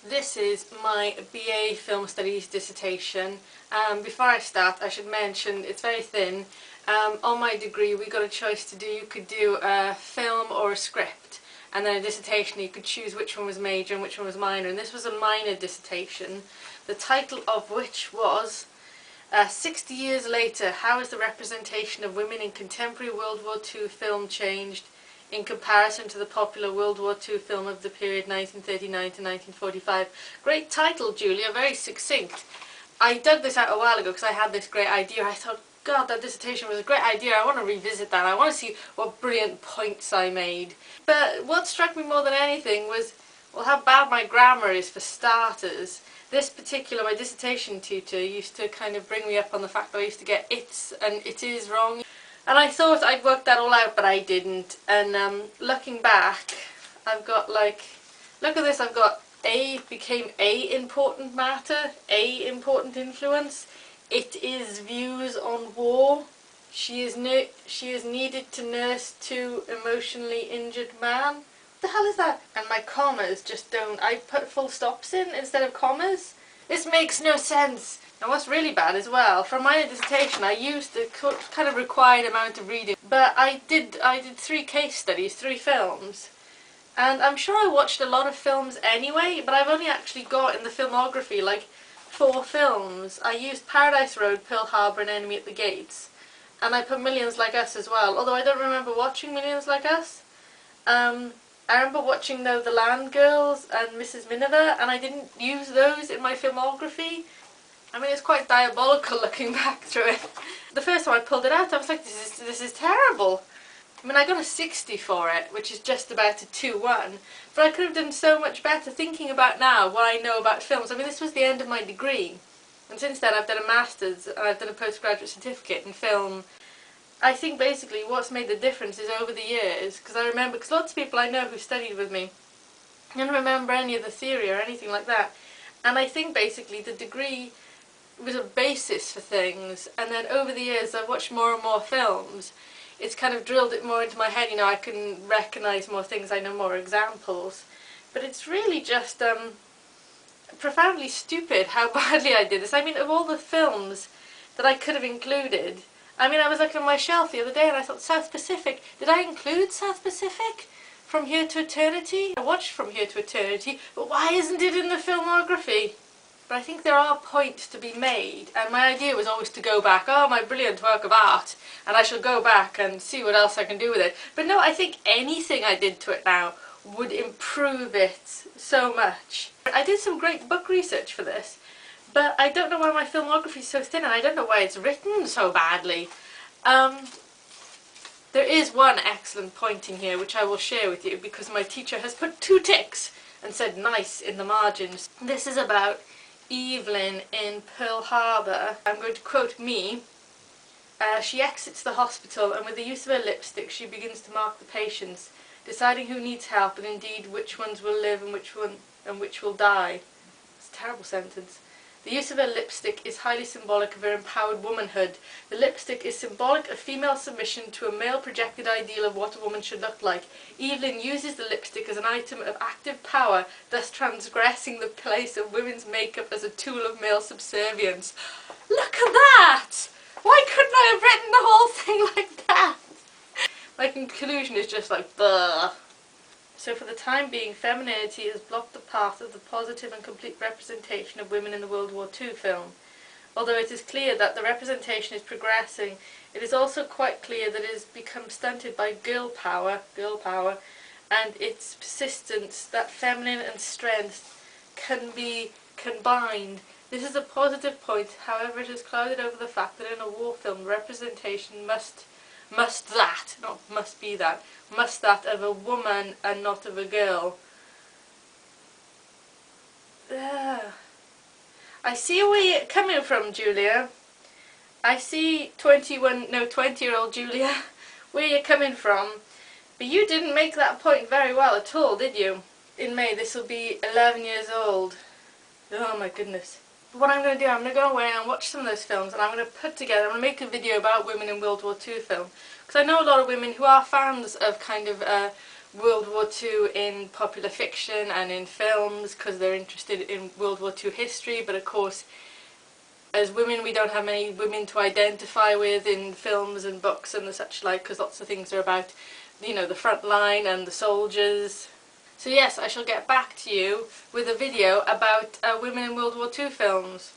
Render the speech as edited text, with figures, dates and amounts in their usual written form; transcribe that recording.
This is my BA Film Studies dissertation. Before I start, I should mention it's very thin. On my degree we got a choice to do, you could do a film or a script, and then a dissertation you could choose which one was major and which one was minor, and this was a minor dissertation, the title of which was 60 Years Later, How has the Representation of Women in Contemporary World War II Film Changed in comparison to the popular World War II film of the period 1939 to 1945. Great title, Julia, very succinct. I dug this out a while ago because I had this great idea. I thought, God, that dissertation was a great idea. I want to revisit that. I want to see what brilliant points I made. But what struck me more than anything was, well, how bad my grammar is for starters. This particular, my dissertation tutor used to kind of bring me up on the fact that I used to get its and it is wrong. And I thought I'd worked that all out, but I didn't. And looking back, I've got like, look at this, I've got A became a important matter, a important influence. It is views on war. She is needed to nurse two emotionally injured man. What the hell is that? And my commas just don't, I put full stops in instead of commas. This makes no sense. And what's really bad as well, from my dissertation I used the kind of required amount of reading, but I did 3 case studies, 3 films, and I'm sure I watched a lot of films anyway, but I've only actually got in the filmography like 4 films. I used Paradise Road, Pearl Harbor and Enemy at the Gates, and I put Millions Like Us as well, although I don't remember watching Millions Like Us. I remember watching though The Land Girls and Mrs. Miniver, and I didn't use those in my filmography. I mean, it's quite diabolical looking back through it. The first time I pulled it out, I was like, this is terrible. I mean, I got a 60 for it, which is just about a 2-1, but I could have done so much better thinking about now what I know about films. I mean, this was the end of my degree, and since then I've done a master's and I've done a postgraduate certificate in film. I think basically what's made the difference is over the years, because I remember, because lots of people I know who studied with me don't remember any of the theory or anything like that, and I think basically the degree was a basis for things, and then over the years I've watched more and more films. It's kind of drilled it more into my head, you know, I can recognise more things, I know more examples, but it's really just profoundly stupid how badly I did this. I mean, of all the films that I could have included, I mean, I was looking at my shelf the other day and I thought, South Pacific, did I include South Pacific? From Here to Eternity? I watched From Here to Eternity, but why isn't it in the filmography? But I think there are points to be made, and my idea was always to go back, oh, my brilliant work of art, and I shall go back and see what else I can do with it. But no, I think anything I did to it now would improve it so much. I did some great book research for this, but I don't know why my filmography is so thin, and I don't know why it's written so badly. There is one excellent point in here which I will share with you, because my teacher has put 2 ticks and said nice in the margins. This is about Evelyn in Pearl Harbor. I'm going to quote me. She exits the hospital and with the use of her lipstick she begins to mark the patients, deciding who needs help and indeed which ones will live and which will die. It's a terrible sentence. The use of her lipstick is highly symbolic of her empowered womanhood. The lipstick is symbolic of female submission to a male projected ideal of what a woman should look like. Evelyn uses the lipstick as an item of active power, thus transgressing the place of women's makeup as a tool of male subservience. Look at that! Why couldn't I have written the whole thing like that? My conclusion is just like, bleh. So for the time being, femininity has blocked the path of the positive and complete representation of women in the World War II film. Although it is clear that the representation is progressing, it is also quite clear that it has become stunted by girl power, and its persistence that feminine and strength can be combined. This is a positive point, however it is clouded over the fact that in a war film representation must be that of a woman and not of a girl. I see where you're coming from, Julia. I see 20-year-old Julia, where you're coming from. But you didn't make that point very well at all, did you? In May this will be 11 years old. Oh my goodness. What I'm going to do, I'm going to go away and watch some of those films, and I'm going to put together, I'm going to make a video about women in World War II film. Because I know a lot of women who are fans of kind of World War II in popular fiction and in films because they're interested in World War II history, but of course as women we don't have many women to identify with in films and books and the such like, because lots of things are about, you know, the front line and the soldiers. So yes, I shall get back to you with a video about women in World War II films.